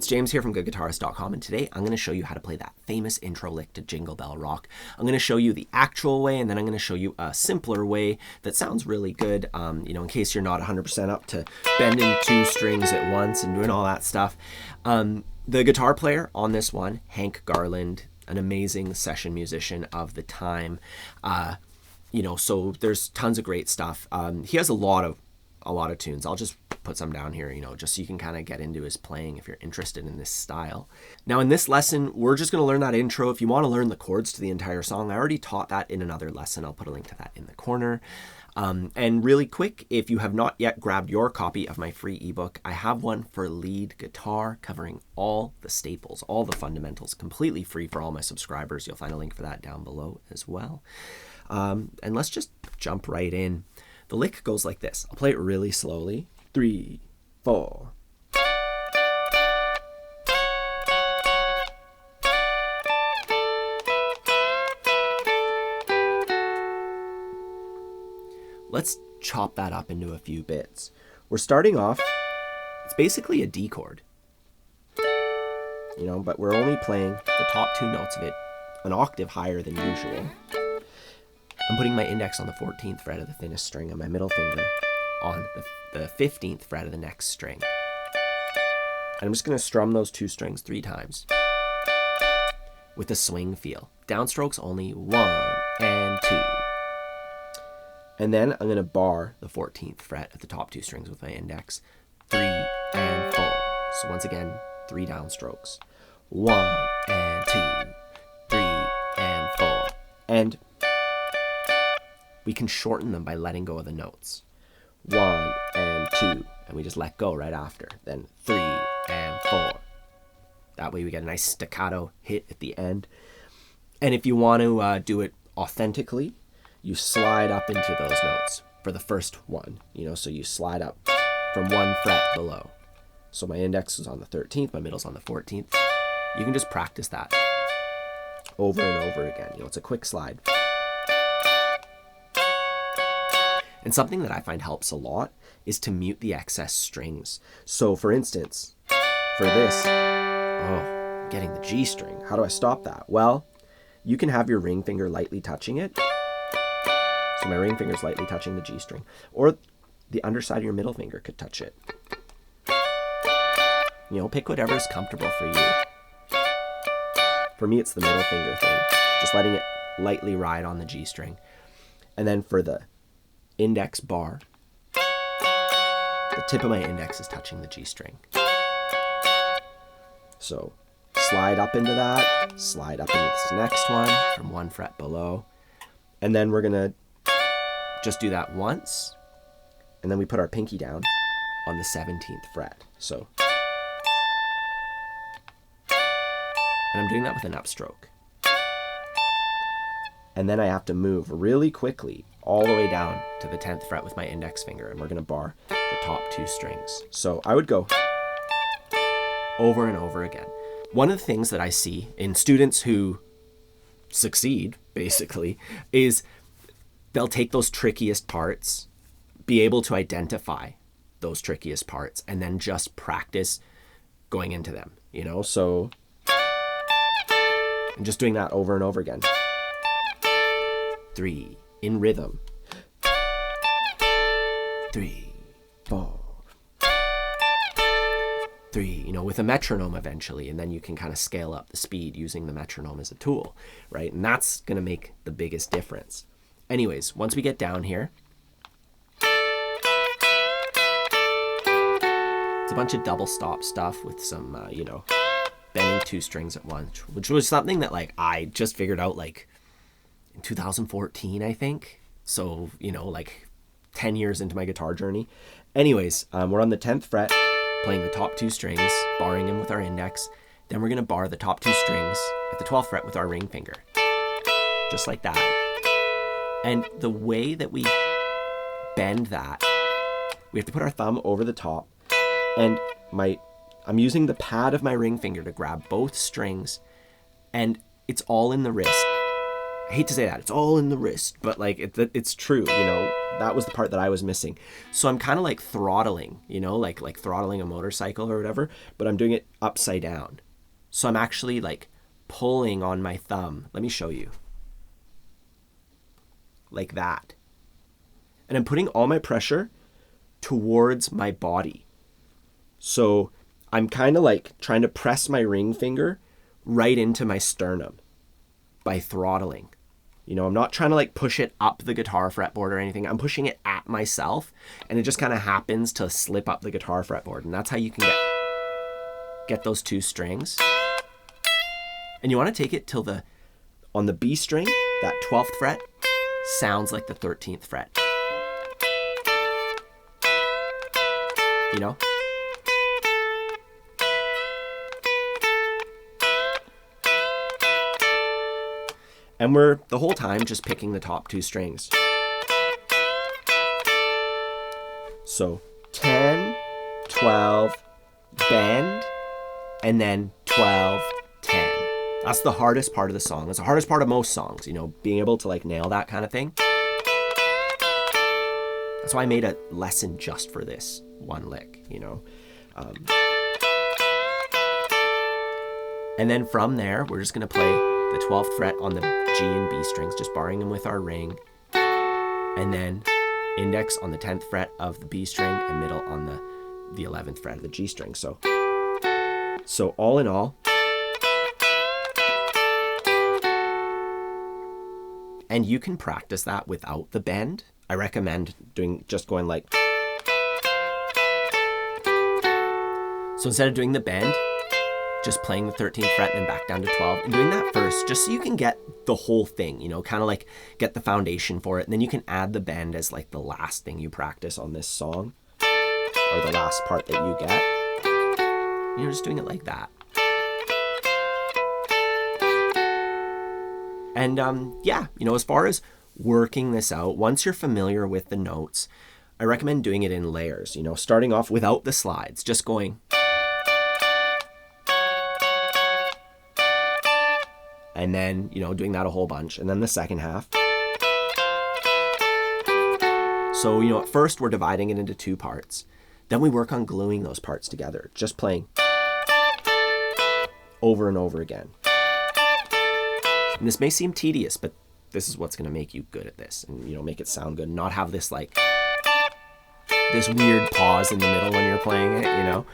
it's James here from GoodGuitarist.com, and today I'm going to show you how to play that famous intro lick to Jingle Bell Rock. I'm going to show you the actual way, and then I'm going to show you a simpler way that sounds really good, in case you're not 100% up to bending two strings at once and doing all that stuff. The guitar player on this one, Hank Garland, an amazing session musician of the time. So there's tons of great stuff. He has a lot of tunes. I'll just put some down here, just so you can kind of get into his playing if you're interested in this style. Now in this lesson, we're just going to learn that intro. If you want to learn the chords to the entire song, I already taught that in another lesson. I'll put a link to that in the corner. And really quick, if you have not yet grabbed your copy of my free ebook, I have one for lead guitar covering all the staples, all the fundamentals, completely free for all my subscribers. You'll find a link for that down below as well. And let's just jump right in. The lick goes like this. I'll play it really slowly. 3, 4. Let's chop that up into a few bits. We're starting off, it's basically a D chord, but we're only playing the top two notes of it an octave higher than usual. I'm putting my index on the 14th fret of the thinnest string and my middle finger on the 15th fret of the next string. And I'm just going to strum those two strings 3 times with a swing feel. Downstrokes only 1 and 2. And then I'm going to bar the 14th fret at the top 2 strings with my index, 3 and 4. So once again, 3 downstrokes. 1 and 2, 3 and 4. And we can shorten them by letting go of the notes. 1 and 2, and we just let go right after. Then 3 and 4. That way we get a nice staccato hit at the end. And if you want to do it authentically, you slide up into those notes for the first one. So you slide up from 1 fret below. So my index is on the 13th, my middle's on the 14th. You can just practice that over and over again. It's a quick slide. And something that I find helps a lot is to mute the excess strings. So for instance, for this, getting the G string. How do I stop that? Well, you can have your ring finger lightly touching it. So my ring finger is lightly touching the G string. Or the underside of your middle finger could touch it. Pick whatever is comfortable for you. For me, it's the middle finger thing. Just letting it lightly ride on the G string. And then for the index bar, the tip of my index is touching the G string. So slide up into that, slide up into this next one from 1 fret below, and then we're gonna just do that once, and then we put our pinky down on the 17th fret. So, and I'm doing that with an upstroke. And then I have to move really quickly all the way down to the 10th fret with my index finger, and we're going to bar the top 2 strings. So I would go over and over again. One of the things that I see in students who succeed, basically, is they'll take those trickiest parts, be able to identify those trickiest parts, and then just practice going into them, So, and just doing that over and over again. 3 in rhythm. 3, 4. 3, with a metronome eventually, and then you can kind of scale up the speed using the metronome as a tool, right? And that's going to make the biggest difference. Anyways, once we get down here, it's a bunch of double stop stuff with some, bending 2 strings at once, which was something that I just figured out in 2014, I think. So, 10 years into my guitar journey. Anyways, we're on the 10th fret, playing the top 2 strings, barring them with our index. Then we're going to bar the top 2 strings at the 12th fret with our ring finger. Just like that. And the way that we bend that, we have to put our thumb over the top, and I'm using the pad of my ring finger to grab both strings, and it's all in the wrist. I hate to say that, it's all in the wrist, but like it's true, you know, that was the part that I was missing. So I'm kind of like throttling, you know, like throttling a motorcycle or whatever, but I'm doing it upside down. So I'm actually like pulling on my thumb. Let me show you. Like that. And I'm putting all my pressure towards my body. So I'm kind of like trying to press my ring finger right into my sternum by throttling. You know, I'm not trying to like push it up the guitar fretboard or anything. I'm pushing it at myself, and it just kind of happens to slip up the guitar fretboard. And that's how you can get those two strings. And you want to take it till on the B string, that 12th fret sounds like the 13th fret. You know? And we're the whole time just picking the top two strings. So 10, 12, bend, and then 12, 10. That's the hardest part of the song. That's the hardest part of most songs, you know, being able to like nail that kind of thing. That's why I made a lesson just for this one lick, you know. And then from there, we're just going to play the 12th fret on the G and B strings, just barring them with our ring. And then index on the 10th fret of the B string and middle on the 11th fret of the G string. So all in all, and you can practice that without the bend. I recommend going like, so instead of doing the bend, just playing the 13th fret and then back down to 12 and doing that first, just so you can get the whole thing, you know, kind of like get the foundation for it. And then you can add the bend as like the last thing you practice on this song, or the last part that you get. You're just doing it like that. And yeah, you know, as far as working this out, once you're familiar with the notes, I recommend doing it in layers, you know, starting off without the slides, just going. And then, you know, doing that a whole bunch. And then the second half. So, you know, at first we're dividing it into two parts. Then we work on gluing those parts together, just playing over and over again. And this may seem tedious, but this is what's going to make you good at this and, you know, make it sound good. Not have this like, this weird pause in the middle when you're playing it, you know.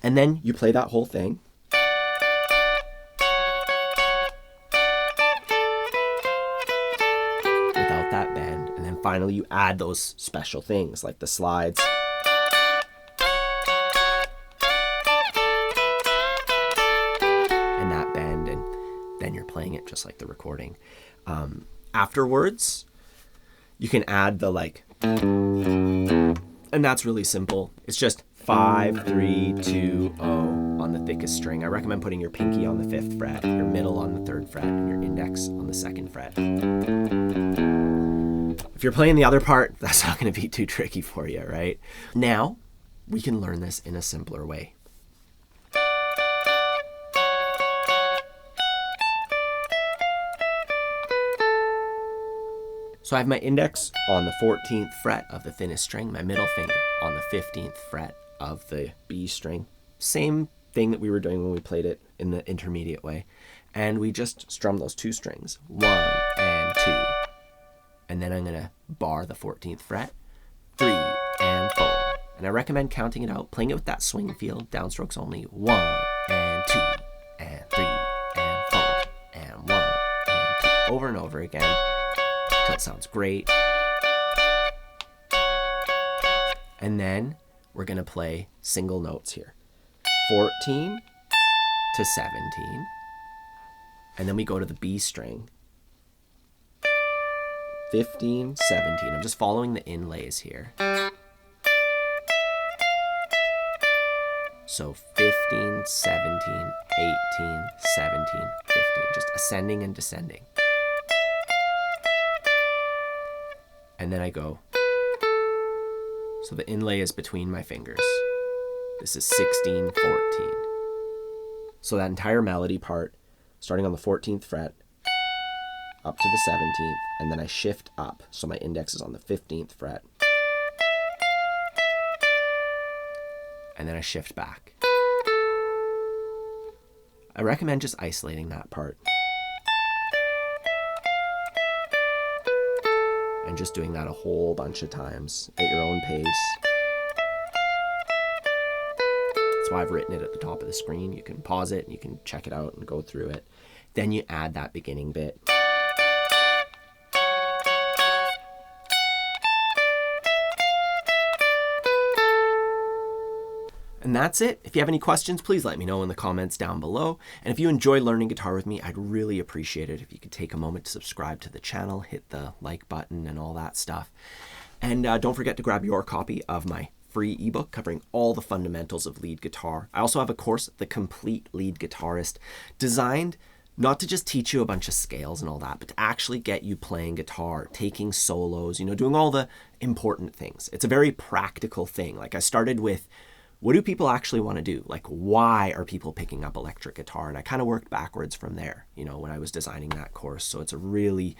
And then you play that whole thing. That bend, and then finally you add those special things like the slides, and that bend, and then you're playing it just like the recording. Afterwards you can add the like, and that's really simple. It's just 5, 3, 2, 0 on the thickest string. I recommend putting your pinky on the 5th fret, your middle on the 3rd fret, and your index on the 2nd fret. If you're playing the other part, that's not going to be too tricky for you, right? Now, we can learn this in a simpler way. So I have my index on the 14th fret of the thinnest string, my middle finger on the 15th fret of the B string. Same thing that we were doing when we played it in the intermediate way. And we just strum those two strings, 1 and 2. And then I'm going to bar the 14th fret, 3 and 4. And I recommend counting it out, playing it with that swing feel, downstrokes only, 1 and 2 and 3 and 4 and 1 and 2, over and over again until it sounds great. And then we're going to play single notes here, 14 to 17. And then we go to the B string, 15, 17. I'm just following the inlays here. So 15, 17, 18, 17, 15. Just ascending and descending. And then I go. So the inlay is between my fingers. This is 16, 14. So that entire melody part, starting on the 14th fret, up to the 17th, and then I shift up. So my index is on the 15th fret. And then I shift back. I recommend just isolating that part. And just doing that a whole bunch of times at your own pace. That's why I've written it at the top of the screen. You can pause it and you can check it out and go through it. Then you add that beginning bit. And that's it. If you have any questions, please let me know in the comments down below. And if you enjoy learning guitar with me, I'd really appreciate it if you could take a moment to subscribe to the channel, hit the like button and all that stuff. And don't forget to grab your copy of my free ebook covering all the fundamentals of lead guitar. I also have a course, The Complete Lead Guitarist, designed not to just teach you a bunch of scales and all that, but to actually get you playing guitar, taking solos, doing all the important things. It's a very practical thing. Like I started with, what do people actually want to do? Like, why are people picking up electric guitar? And I kind of worked backwards from there, when I was designing that course. So it's a really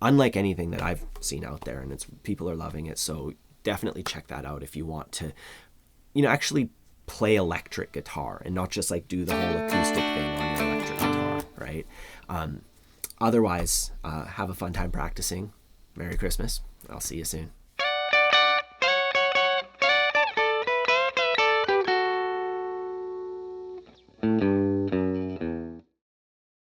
unlike anything that I've seen out there, and people are loving it. So definitely check that out if you want to, actually play electric guitar and not just like do the whole acoustic thing on your electric guitar, right? Otherwise, have a fun time practicing. Merry Christmas. I'll see you soon.